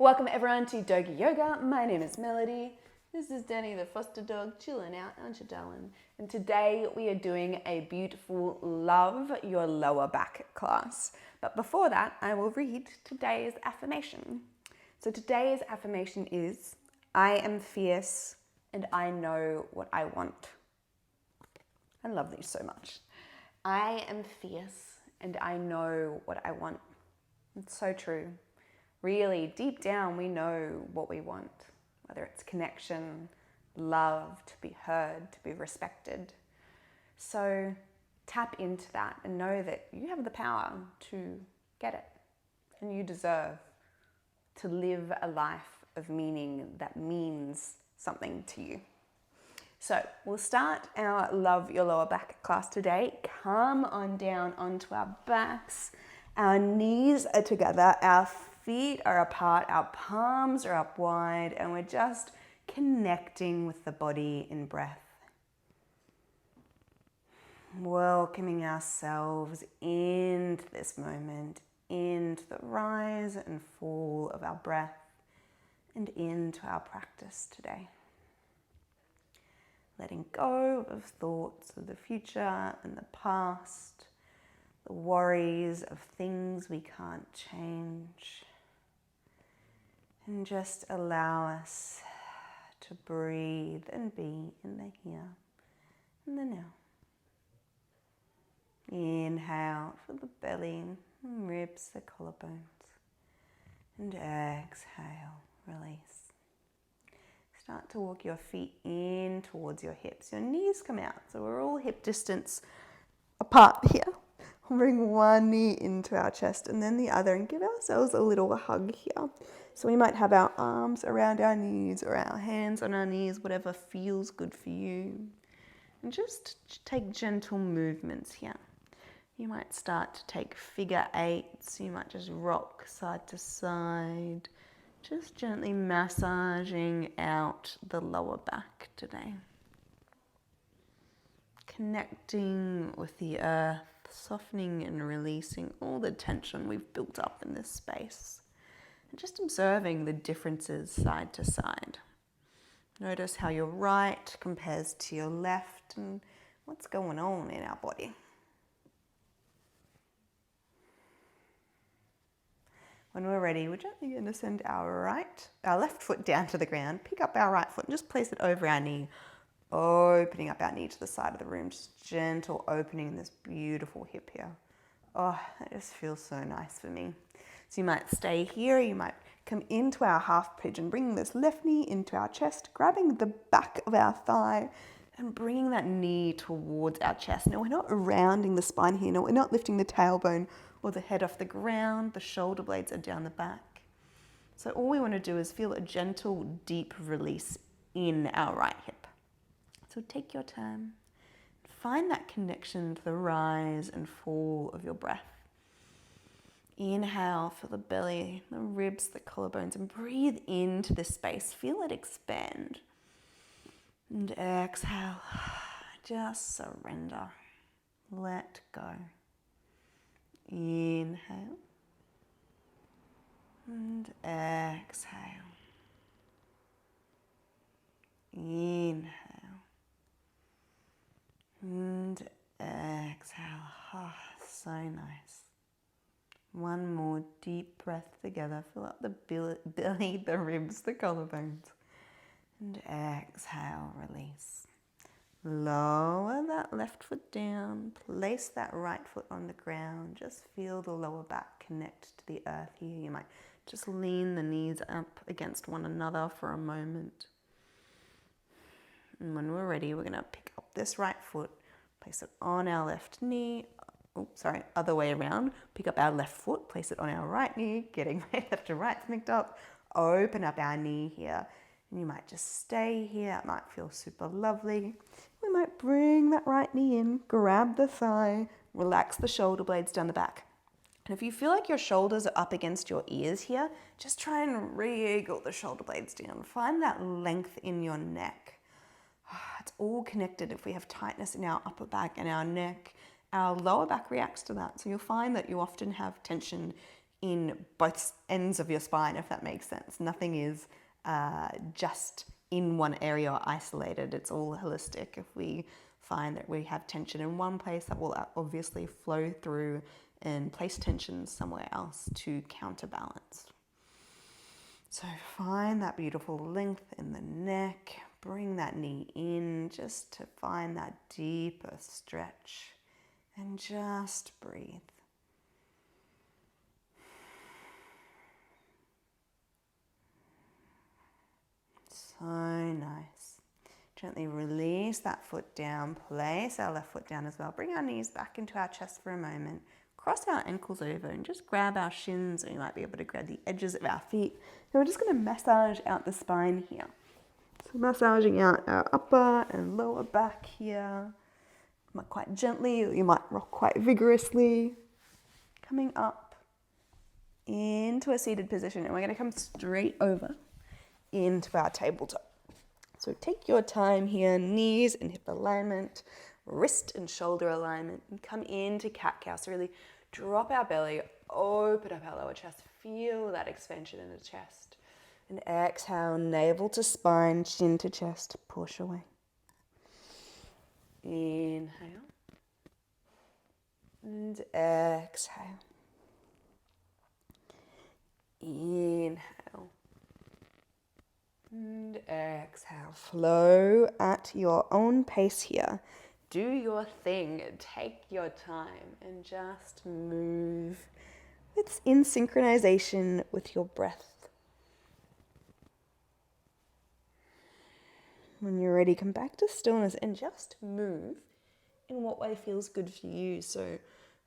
Welcome everyone to Doga Yoga. My name is Melody. This is Danny the foster dog, chilling out, aren't you darling? And today we are doing a beautiful Love Your Lower Back class. But before that, I will read today's affirmation. So today's affirmation is, I am fierce and I know what I want. I love these so much. I am fierce and I know what I want. It's so true. Really, deep down, we know what we want, whether it's connection, love, to be heard, to be respected. So tap into that and know that you have the power to get it, and you deserve to live a life of meaning that means something to you. So we'll start our Love Your Lower Back class today. Come on down onto our backs. Our knees are together, our feet are apart, our palms are up wide, and we're just connecting with the body in breath. Welcoming ourselves into this moment, into the rise and fall of our breath, and into our practice today. Letting go of thoughts of the future and the past, the worries of things we can't change. And just allow us to breathe and be in the here and the now. Inhale for the belly and ribs, the collarbones. And exhale, release. Start to walk your feet in towards your hips. Your knees come out, so we're all hip distance apart here. We'll bring one knee into our chest and then the other and give ourselves a little hug here. So we might have our arms around our knees or our hands on our knees, whatever feels good for you. And just take gentle movements here. You might start to take figure eights. You might just rock side to side, just gently massaging out the lower back today. Connecting with the earth, softening and releasing all the tension we've built up in this space. And just observing the differences side to side. Notice how your right compares to your left and what's going on in our body. When we're ready, we're gently going to send our left foot down to the ground, pick up our right foot and just place it over our knee, opening up our knee to the side of the room, just gentle opening in this beautiful hip here. Oh, that just feels so nice for me. So you might stay here, you might come into our half pigeon, bringing this left knee into our chest, grabbing the back of our thigh and bringing that knee towards our chest. Now we're not rounding the spine here, no, we're not lifting the tailbone or the head off the ground, the shoulder blades are down the back. So all we want to do is feel a gentle, deep release in our right hip. So take your time, find that connection to the rise and fall of your breath. Inhale for the belly, the ribs, the collarbones, and breathe into this space. Feel it expand. And exhale, just surrender. Let go. Inhale. And exhale. Inhale. And exhale. Oh, so nice. One more deep breath together. Fill up the belly, the ribs, the collarbones. And exhale, release. Lower that left foot down. Place that right foot on the ground. Just feel the lower back connect to the earth here. You might just lean the knees up against one another for a moment. And when we're ready, we're going to pick up this right foot, place it on our left knee. Other way around. Pick up our left foot, place it on our right knee, getting my left to right mixed up. Open up our knee here. And you might just stay here. It might feel super lovely. We might bring that right knee in, grab the thigh, relax the shoulder blades down the back. And if you feel like your shoulders are up against your ears here, just try and wriggle the shoulder blades down. Find that length in your neck. It's all connected. If we have tightness in our upper back and our neck, our lower back reacts to that. So you'll find that you often have tension in both ends of your spine, if that makes sense. Nothing is just in one area or isolated. It's all holistic. If we find that we have tension in one place, that will obviously flow through and place tension somewhere else to counterbalance. So find that beautiful length in the neck. Bring that knee in just to find that deeper stretch. And just breathe. So nice. Gently release that foot down. Place our left foot down as well. Bring our knees back into our chest for a moment. Cross our ankles over and just grab our shins, or you might be able to grab the edges of our feet. And we're just going to massage out the spine here. So massaging out our upper and lower back here. Quite gently, or you might rock quite vigorously. Coming up into a seated position, and we're going to come straight over into our tabletop. So take your time here, knees and hip alignment, wrist and shoulder alignment, and come into cat-cow. So really drop our belly, open up our lower chest, feel that expansion in the chest. And exhale, navel to spine, chin to chest, push away. Inhale. And exhale. Inhale. And exhale. Flow at your own pace here. Do your thing. Take your time and just move. It's in synchronization with your breath. When you're ready, come back to stillness and just move in what way feels good for you. So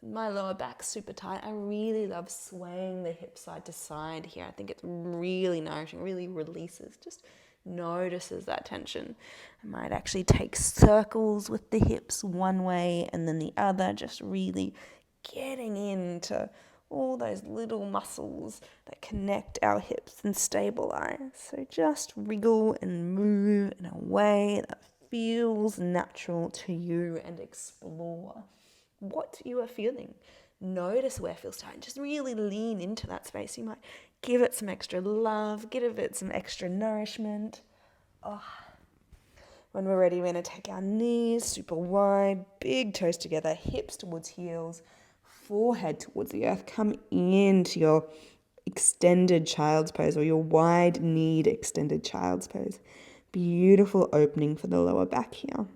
my lower back's super tight. I really love swaying the hips side to side here. I think it's really nourishing, really releases, just notices that tension. I might actually take circles with the hips one way and then the other, just really getting into all those little muscles that connect our hips and stabilize. So just wriggle and move in a way that feels natural to you and explore what you are feeling. Notice where it feels tight. Just really lean into that space. You might give it some extra love, give it some extra nourishment. When we're ready, we're going to take our knees super wide, big toes together, hips towards heels, forehead towards the earth. Come into your extended child's pose, or your wide-kneed extended child's pose. Beautiful opening for the lower back here.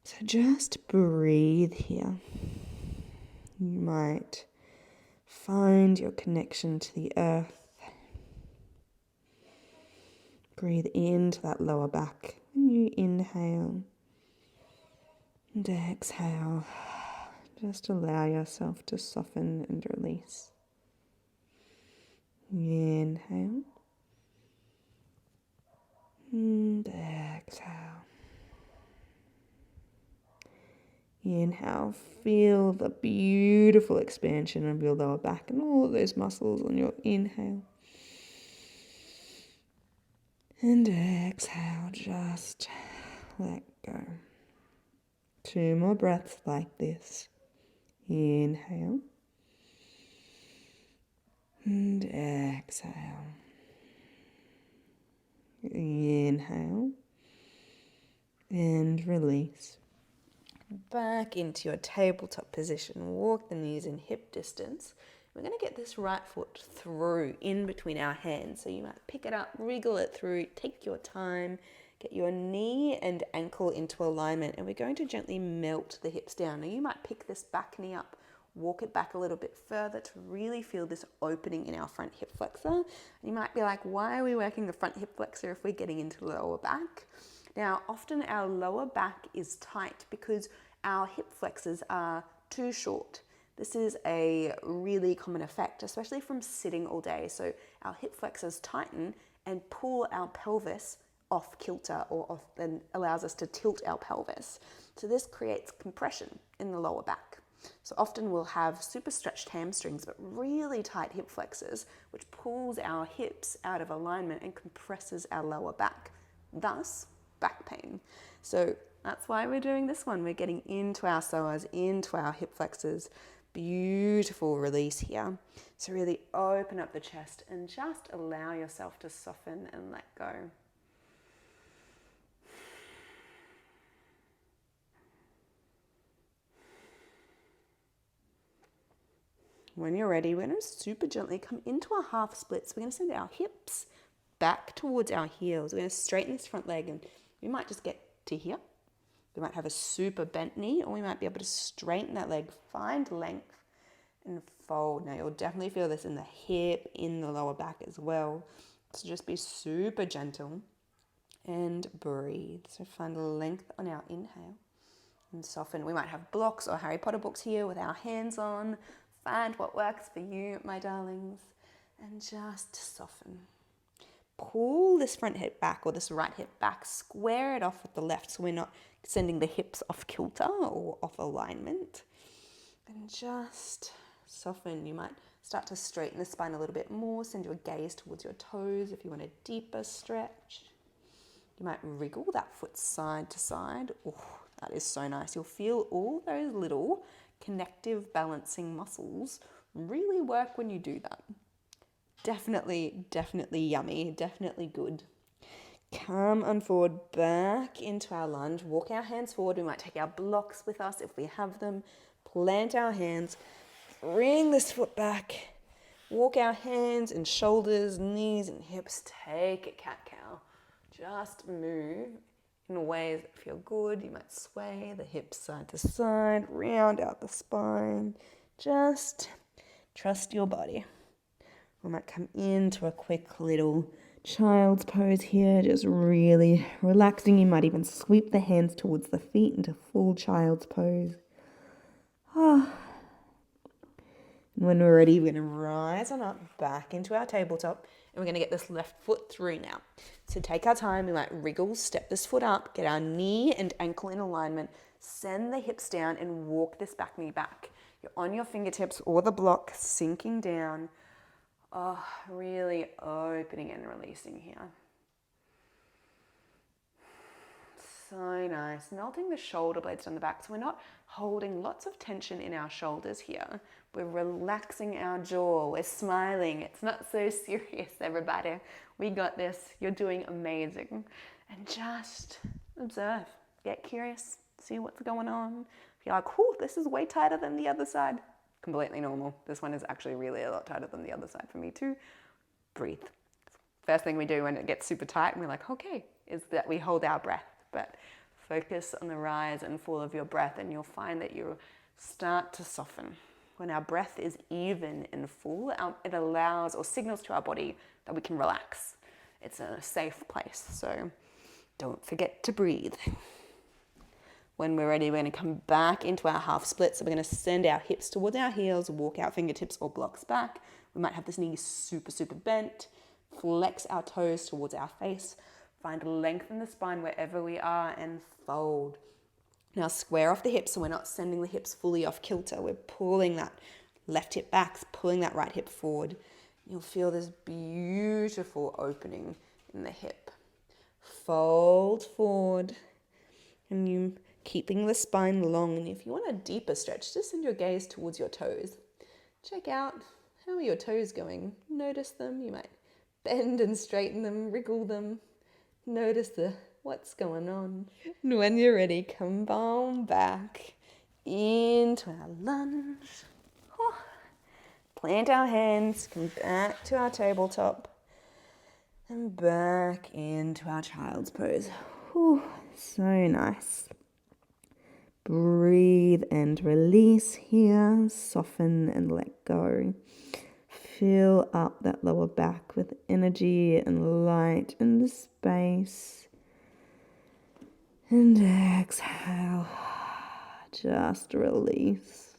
So just breathe here. You might find your connection to the earth. Breathe into that lower back when you inhale. And exhale. Just allow yourself to soften and release. Inhale. And exhale. Inhale, feel the beautiful expansion of your lower back and all of those muscles on your inhale. And exhale, just let go. 2 more breaths like this. Inhale. And exhale. Inhale. And release. Back into your tabletop position. Walk the knees in hip distance. We're going to get this right foot through in between our hands. So you might pick it up, wriggle it through, take your time, get your knee and ankle into alignment, and we're going to gently melt the hips down. Now you might pick this back knee up, walk it back a little bit further to really feel this opening in our front hip flexor. And you might be like, why are we working the front hip flexor if we're getting into the lower back? Now, often our lower back is tight because our hip flexors are too short. This is a really common effect, especially from sitting all day. So our hip flexors tighten and pull our pelvis off kilter, or off, and allows us to tilt our pelvis. So this creates compression in the lower back. So often we'll have super stretched hamstrings, but really tight hip flexors, which pulls our hips out of alignment and compresses our lower back, thus back pain. So that's why we're doing this one. We're getting into our psoas, into our hip flexors, Beautiful release here. So really open up the chest and just allow yourself to soften and let go. When you're ready, we're going to super gently come into our half splits. We're going to send our hips back towards our heels. We're going to straighten this front leg, and we might just get to here. We might have a super bent knee, or we might be able to straighten that leg, find length, and fold. Now, you'll definitely feel this in the hip, in the lower back as well. So just be super gentle and breathe. So find length on our inhale and soften. We might have blocks or Harry Potter books here with our hands on. Find what works for you, my darlings, and just soften. Pull this front hip back or this right hip back, square it off with the left so we're not sending the hips off kilter or off alignment. And just soften. You might start to straighten the spine a little bit more, send your gaze towards your toes if you want a deeper stretch. You might wriggle that foot side to side. Oh, that is so nice. You'll feel all those little connective balancing muscles really work when you do that. Definitely yummy, definitely good. Come on forward, back into our lunge. Walk our hands forward. We might take our blocks with us if we have them. Plant our hands. Bring this foot back. Walk our hands and shoulders, knees and hips. Take it, cat-cow. Just move in ways that feel good. You might sway the hips side to side, round out the spine. Just trust your body. We might come into a quick little child's pose here, just really relaxing. You might even sweep the hands towards the feet into full child's pose. And when we're ready, we're going to rise on up back into our tabletop, and we're going to get this left foot through now. So take our time. We might wriggle, step this foot up, get our knee and ankle in alignment, send the hips down and walk this back knee back. You're on your fingertips or the block, sinking down. Oh, really opening and releasing here. So nice. Melting the shoulder blades down the back. So we're not holding lots of tension in our shoulders here. We're relaxing our jaw. We're smiling. It's not so serious, everybody. We got this. You're doing amazing. And just observe. Get curious. See what's going on. If you're like, whew, this is way tighter than the other side. Completely normal. This one is actually really a lot tighter than the other side for me too. Breathe. First thing we do when it gets super tight and we're like, okay, is that we hold our breath. But focus on the rise and fall of your breath and you'll find that you start to soften. When our breath is even and full, it allows or signals to our body that we can relax. It's a safe place, so don't forget to breathe. When we're ready, we're going to come back into our half split. So we're going to send our hips towards our heels, walk our fingertips or blocks back. We might have this knee super bent. Flex our toes towards our face. Find length in the spine wherever we are and fold. Now square off the hips so we're not sending the hips fully off kilter. We're pulling that left hip back, pulling that right hip forward. You'll feel this beautiful opening in the hip. Fold forward. And you keeping the spine long. And if you want a deeper stretch, just send your gaze towards your toes. Check out how are your toes going. Notice them. You might bend and straighten them, wriggle them. Notice what's going on. And when you're ready, come on back into our lunge. Plant our hands, come back to our tabletop and back into our child's pose. So nice. Breathe and release here. Soften and let go. Fill up that lower back with energy and light and the space. And exhale. Just release.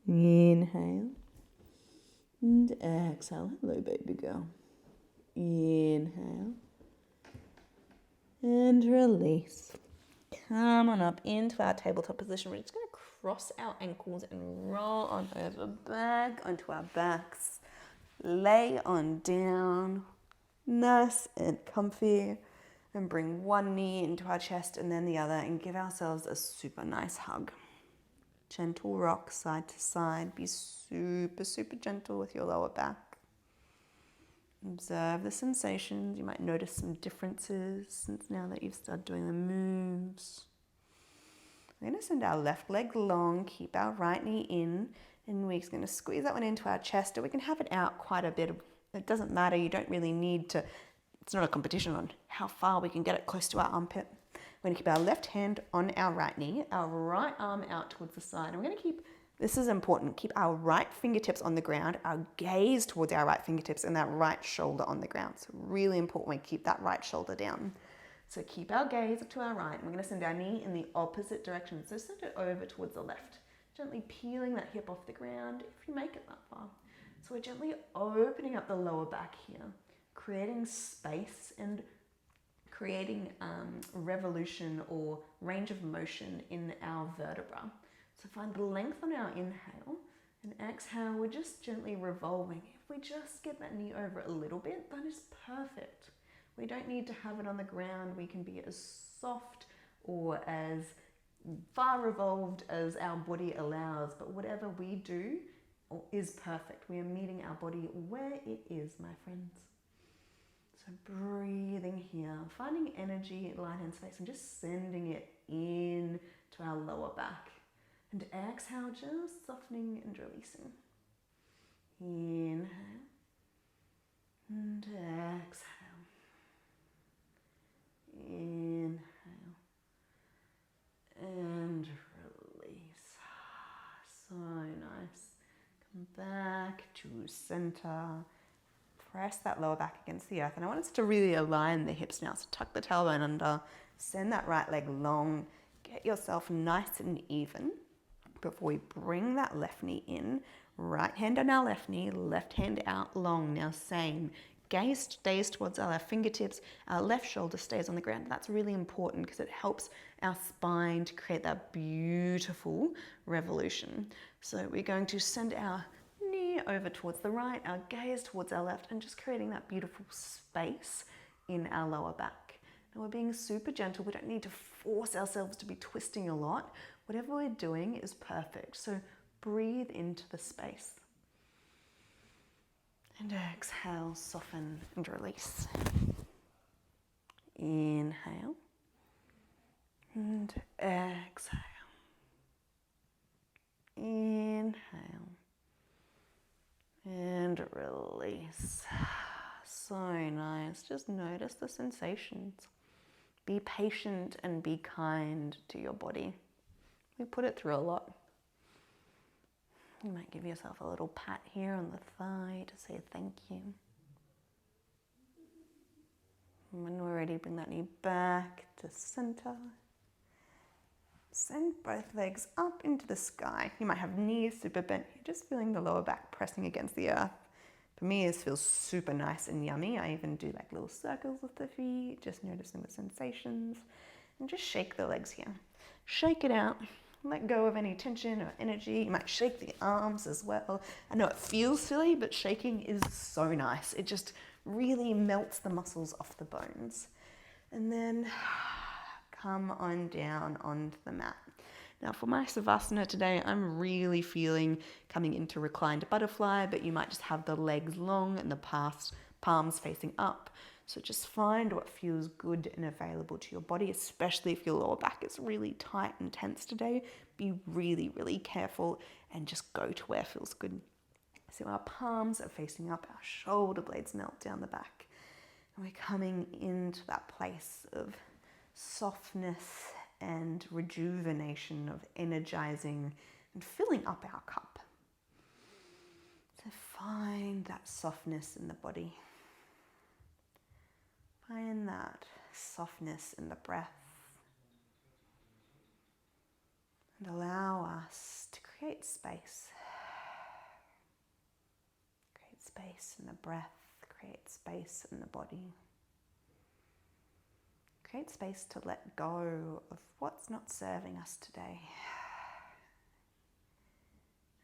Inhale. And exhale. Hello, baby girl. Inhale. And release. Come on up into our tabletop position. We're just going to cross our ankles and roll on over back onto our backs. Lay on down, nice and comfy, and bring one knee into our chest and then the other and give ourselves a super nice hug. Gentle rock side to side. Be super, super gentle with your lower back. Observe the sensations. You might notice some differences since now that you've started doing the moves. We're going to send our left leg long, keep our right knee in, and we're just going to squeeze that one into our chest, or we can have it out quite a bit. It doesn't matter. You don't really need to, it's not a competition on how far we can get it close to our armpit. We're going to keep our left hand on our right knee, our right arm out towards the side. And we're going to keep, this is important, keep our right fingertips on the ground, our gaze towards our right fingertips, and that right shoulder on the ground. So really important we keep that right shoulder down. So keep our gaze up to our right, and we're going to send our knee in the opposite direction. So send it over towards the left, gently peeling that hip off the ground if you make it that far. So we're gently opening up the lower back here, creating space and creating revolution or range of motion in our vertebra. So find the length on our inhale, and exhale, we're just gently revolving. If we just get that knee over a little bit, that is perfect. We don't need to have it on the ground. We can be as soft or as far revolved as our body allows, but whatever we do is perfect. We are meeting our body where it is, my friends. So breathing here, finding energy in light hand space and just sending it in to our lower back. And exhale, just softening and releasing. Inhale and exhale. Inhale and release. So nice. Come back to center. Press that lower back against the earth. And I want us to really align the hips now. So tuck the tailbone under, send that right leg long, get yourself nice and even before we bring that left knee in. Right hand on our left knee, left hand out long. Now same. Gaze stays towards our left fingertips, our left shoulder stays on the ground. That's really important because it helps our spine to create that beautiful revolution. So we're going to send our knee over towards the right, our gaze towards our left, and just creating that beautiful space in our lower back. Now we're being super gentle. We don't need to force ourselves to be twisting a lot. Whatever we're doing is perfect. So breathe into the space. And exhale, soften and release. Inhale and exhale. Inhale and release. So nice. Just notice the sensations. Be patient and be kind to your body. We put it through a lot. You might give yourself a little pat here on the thigh to say thank you. And when we're ready, bring that knee back to center. Send both legs up into the sky. You might have knees super bent. You're just feeling the lower back pressing against the earth. For me, this feels super nice and yummy. I even do like little circles with the feet, just noticing the sensations. And just shake the legs here. Shake it out. Let go of any tension or energy. You might shake the arms as well. I know it feels silly, but shaking is so nice. It just really melts the muscles off the bones. And then come on down onto the mat. Now for my Savasana today, I'm really feeling coming into reclined butterfly, but you might just have the legs long and the palms facing up. So just find what feels good and available to your body, especially if your lower back is really tight and tense today. Be really, really careful and just go to where feels good. So our palms are facing up, our shoulder blades melt down the back. And we're coming into that place of softness and rejuvenation, of energizing and filling up our cup. So find that softness in the body. Find that softness in the breath. And allow us to create space. Create space in the breath. Create space in the body. Create space to let go of what's not serving us today.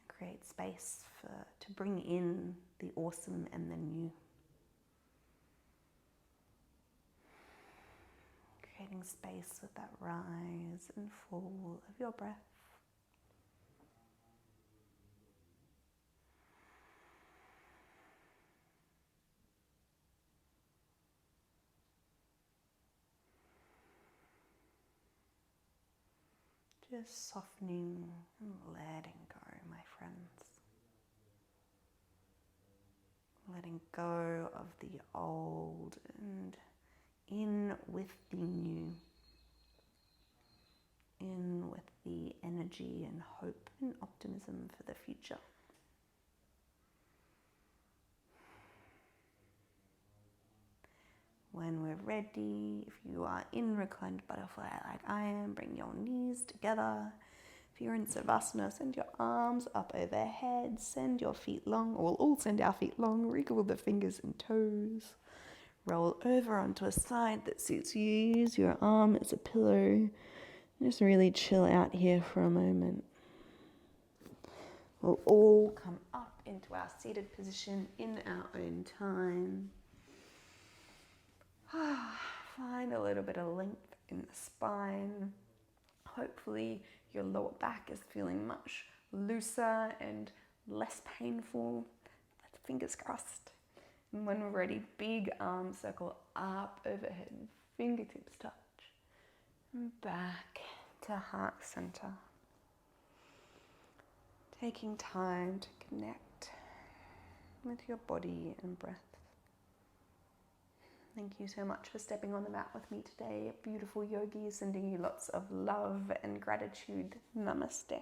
Create space to bring in the awesome and the new. Creating space with that rise and fall of your breath. Just softening and letting go, my friends. Letting go of the old and in with the new. In with the energy and hope and optimism for the future. When we're ready, if you are in reclined butterfly like I am, bring your knees together. If you're in Savasana, send your arms up overhead, send your feet long, or we'll all send our feet long, wriggle the fingers and toes. Roll over onto a side that suits you, use your arm as a pillow. Just really chill out here for a moment. We'll all come up into our seated position in our own time. Find a little bit of length in the spine. Hopefully your lower back is feeling much looser and less painful. Fingers crossed. And when we're ready, big arm circle up overhead, fingertips touch. And back to heart center. Taking time to connect with your body and breath. Thank you so much for stepping on the mat with me today. Beautiful yogis, sending you lots of love and gratitude. Namaste.